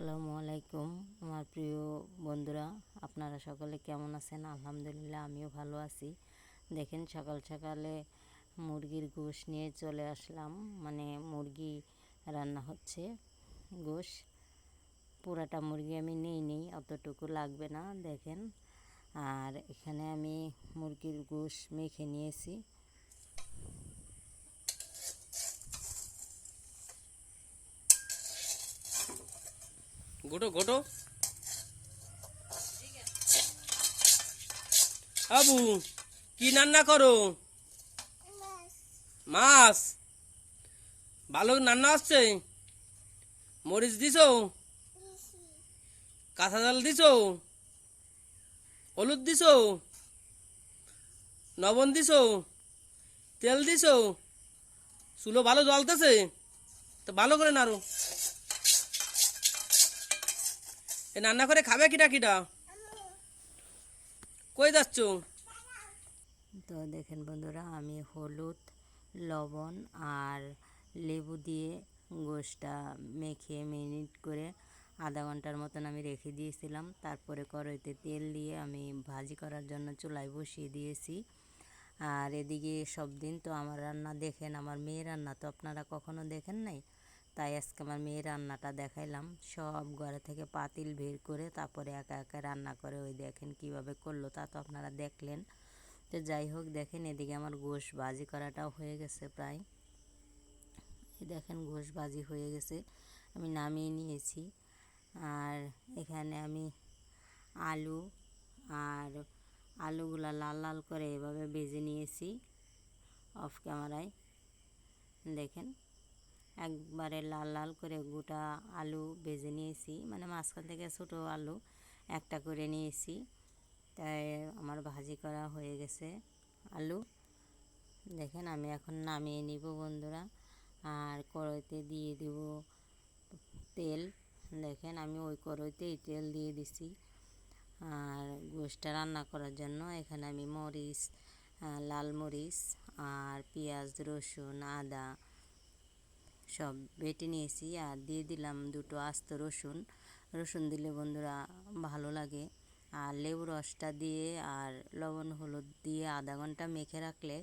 আসসালামু আলাইকুম আমার প্রিয় বন্ধুরা, আপনারা সকলে কেমন আছেন? আলহামদুলিল্লাহ আমিও ভালো আছি। দেখেন সকাল সকালে মুরগির গোশ নিয়ে চলে আসলাম। মানে মুরগি রান্না হচ্ছে, গোশ পুরাটা মুরগি আমি নেই, অতটুকু লাগবে না দেখেন। আর এখানে আমি মুরগির গোশ মেখে নিয়েছি। গোটো গোটো আবু কি রান্না করো? মাছ ভালো রান্না আসছে। মরিচ দিছো, কাঁচা জাল দিছো, হলুদ দিছো, লবণ দিছো, তেল দিছো, চুলো ভালো জ্বলতেছে তো ভালো করে নাড়ো। এ রান্না করে খাবে কিটা কিটা? কই যাচ্ছ? তো দেখেন বন্ধুরা, আমি হলুদ, লবণ আর লেবু দিয়ে গোশটা মেখে মিনিট করে আধা ঘন্টার মতন আমি রেখে দিয়েছিলাম। তারপরে কড়াইতে তেল দিয়ে আমি ভাজি করার জন্য চুলায় বসিয়ে দিয়েছি। আর এদিকে সব দিন তো আমার রান্না দেখেন, আমার মেয়ের রান্না তো আপনারা কখনো দেখেন নাই, তাই আজকে আমার মেয়ের রান্নাটা দেখাইলাম। সব ঘরে থেকে পাতিল বের করে তারপরে একা একা রান্না করে, ওই দেখেন কিভাবে করলো, তা তো আপনারা দেখলেন। তো যাই হোক, দেখেন এদিকে আমার গোশ ভাজি করাটাও হয়ে গেছে প্রায়। এই দেখেন গোশ ভাজি হয়ে গেছে, আমি নামিয়ে নিয়েছি। আর এখানে আমি আলু আর আলুগুলা লাল লাল করে এভাবে ভেজে নিয়েছি অফ ক্যামেরায়। দেখেন একবারে লাল লাল করে গোটা আলু ভেজে নিয়েছি, মানে মাঝখান থেকে ছোটো আলু একটা করে নিয়েছি। তাই আমার ভাজি করা হয়ে গেছে আলু। দেখেন আমি এখন নামিয়ে নিব বন্ধুরা। আর কড়াইতে দিয়ে দেব তেল। দেখেন আমি ওই কড়াইতেই তেল দিয়ে দিছি। আর গোশটা রান্না করার জন্য এখানে আমি মরিচ, লাল মরিচ আর পেঁয়াজ, রসুন, আদা সব বেটে নিয়েছি। আর দিয়ে দিলাম দুটো আস্ত রসুন। রসুন দিলে বন্ধুরা ভালো লাগে। আর লেবু রসটা দিয়ে আর লবণ হলুদ দিয়ে আধা ঘন্টা মেখে রাখলে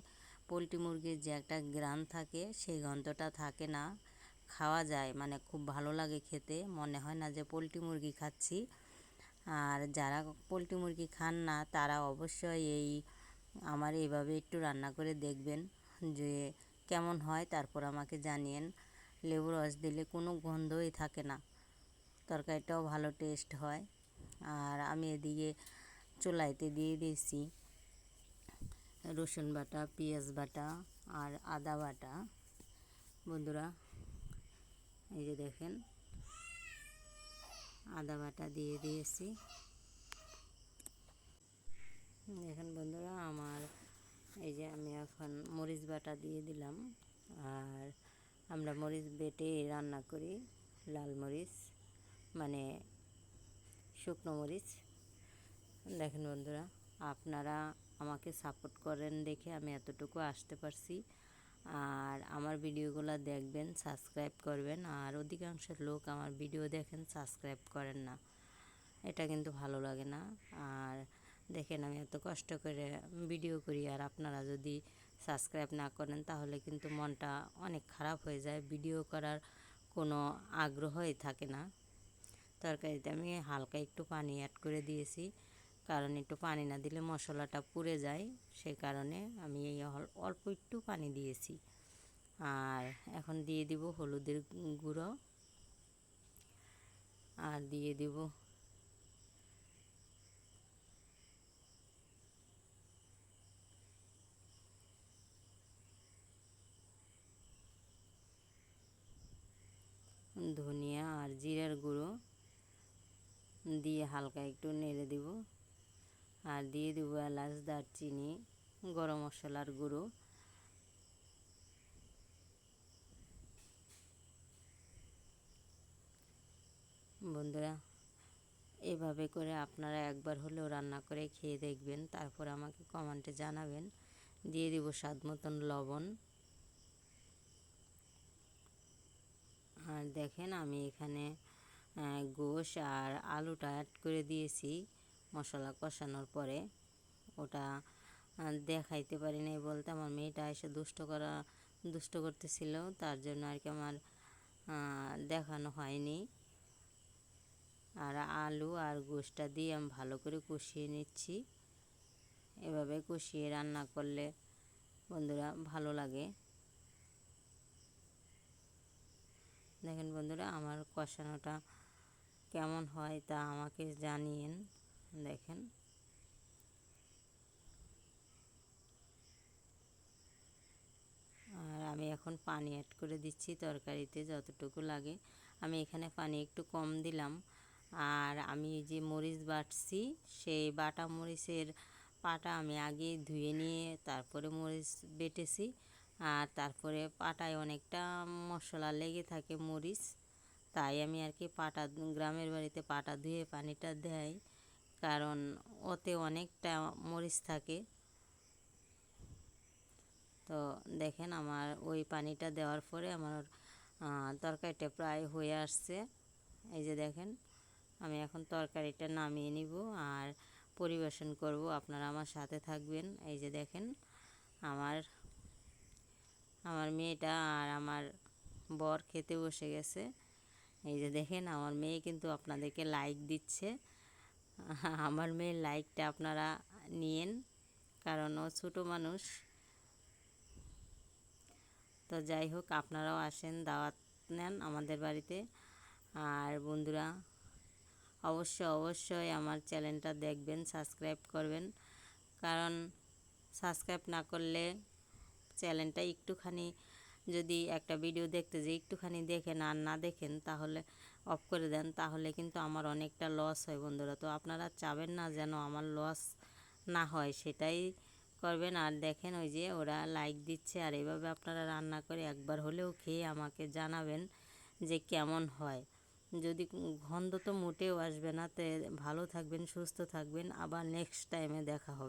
পোলট্রি মুরগির যে একটা ঘ্রাণ থাকে, সেই গন্ধটা থাকে না, খাওয়া যায়, মানে খুব ভালো লাগে খেতে, মনে হয় না যে পোলট্রি মুরগি খাচ্ছি। আর যারা পোলট্রি মুরগি খান না তারা অবশ্যই আমার এইভাবে একটু রান্না করে দেখবেন যে কেমন হয়, তারপর আমাকে জানিয়েন। লেবু রস দিলে কোনো গন্ধই থাকে না, তরকারিটাও ভালো টেস্ট হয়। আর আমি এদিকে চুলাইতে দিয়ে দিয়েছি রসুন বাটা, পেঁয়াজ বাটা আর আদা বাটা। বন্ধুরা এই যে দেখেন আদা বাটা দিয়ে দিয়েছি। দেখেন বন্ধুরা আমার এই যে আমি এখন মরিচ বাটা দিয়ে দিলাম। আর আমরা মরিচ বেটে রান্না করি, লাল মরিচ মানে শুকনো মরিচ। দেখেন বন্ধুরা, আপনারা আমাকে সাপোর্ট করেন দেখে আমি এতটুকু আসতে পারছি। আর আমার ভিডিওগুলো দেখবেন, সাবস্ক্রাইব করবেন। আর অধিকাংশ লোক আমার ভিডিও দেখেন, সাবস্ক্রাইব করেন না, এটা কিন্তু ভালো লাগে না। আর দেখেন আমি এত কষ্ট করে ভিডিও করি, আর আপনারা যদি সাবস্ক্রাইব না করেন তাহলে কিন্তু মনটা অনেক খারাপ হয়ে যায়, ভিডিও করার কোনো আগ্রহই থাকে না। তরকারিতে আমি হালকা একটু পানি অ্যাড করে দিয়েছি, কারণ একটু পানি না দিলে মশলাটা পুড়ে যায়, সেই কারণে আমি এই অল্প একটু পানি দিয়েছি। আর এখন দিয়ে দিব হলুদের গুঁড়ো, আর দিয়ে দিব ধনিয়া আর জিরার গুঁড়ো দিয়ে হালকা একটু নেড়ে দিব। আর দিয়ে দেবো এলাচ, দারচিনি, গরম মশলার গুঁড়ো। বন্ধুরা এভাবে করে আপনারা একবার হলেও রান্না করে খেয়ে দেখবেন, তারপর আমাকে কমেন্টে জানাবেন। দিয়ে দিব স্বাদ মতন লবণ। আর দেখেন আমি এখানে গোশ আর আলুটা অ্যাড করে দিয়েছি মশলা কষানোর পরে। ওটা দেখাইতে পারি নাই বলতে আমার মেয়েটা এসে দুষ্ট করতেছিল, তার জন্য আর কি আমার দেখানো হয়নি। আর আলু আর গোশটা দিয়ে আমি ভালো করে কষিয়ে নিচ্ছি। এভাবে কষিয়ে রান্না করলে বন্ধুরা ভালো লাগে। দেখেন বন্ধুরা আমার কষানোটা কেমন হয় তা আমাকে জানিয়েন। দেখেন আর আমি এখন পানি অ্যাড করে দিচ্ছি তরকারিতে যতটুকু লাগে। আমি এখানে পানি একটু কম দিলাম। আর আমি যে মরিচ বাটছি সেই বাটা মরিচের পাটা আমি আগে ধুয়ে নিয়ে তারপরে মরিচ বেটেছি। আর তারপরে পাটায় অনেকটা মশলা লেগে থাকে মরিচ, তাই আমি আর কি পাটা গ্রামের বাড়িতে পাটা ধুয়ে পানিটা দেই, কারণ ওতে অনেকটা মরিচ থাকে। তো দেখেন আমার ওই পানিটা দেওয়ার পরে আমার তরকারিটা প্রায় হয়ে আসছে। এই যে দেখেন আমি এখন তরকারিটা নামিয়ে নিব আর পরিবেশন করব, আপনারা আমার সাথে থাকবেন। এই যে দেখেন আমার মেয়েটা আর আমার বর খেতে বসে গেছে। এই যে দেখেন আমার মেয়ে কিন্তু আপনাদেরকে লাইক দিচ্ছে। আমার মেয়ের লাইকটা আপনারা নিয়েন, কারণ ও ছোটো মানুষ। তো যাই হোক আপনারাও আসেন, দাওয়াত নেন আমাদের বাড়িতে। আর বন্ধুরা অবশ্যই আমার চ্যানেলটা দেখবেন, সাবস্ক্রাইব করবেন, কারণ সাবস্ক্রাইব না করলে চ্যানেলটা একটুখানি যদি একটা ভিডিও দেখতে যে একটুখানি দেখেন আর না দেখেন তাহলে অফ করে দেন, তাহলে কিন্তু আমার অনেকটা লস হয় বন্ধুরা। তো আপনারা চাবেন না যেন আমার লস না হয়, সেটাই করবেন। আর দেখেন ওই যে ওরা লাইক দিচ্ছে। আর এভাবে আপনারা রান্না করে একবার হলেও খেয়ে আমাকে জানাবেন যে কেমন হয়। যদি গন্ধ তো মোটেও আসবে না। তো ভালো থাকবেন, সুস্থ থাকবেন, আবার নেক্সট টাইমে দেখা হবে।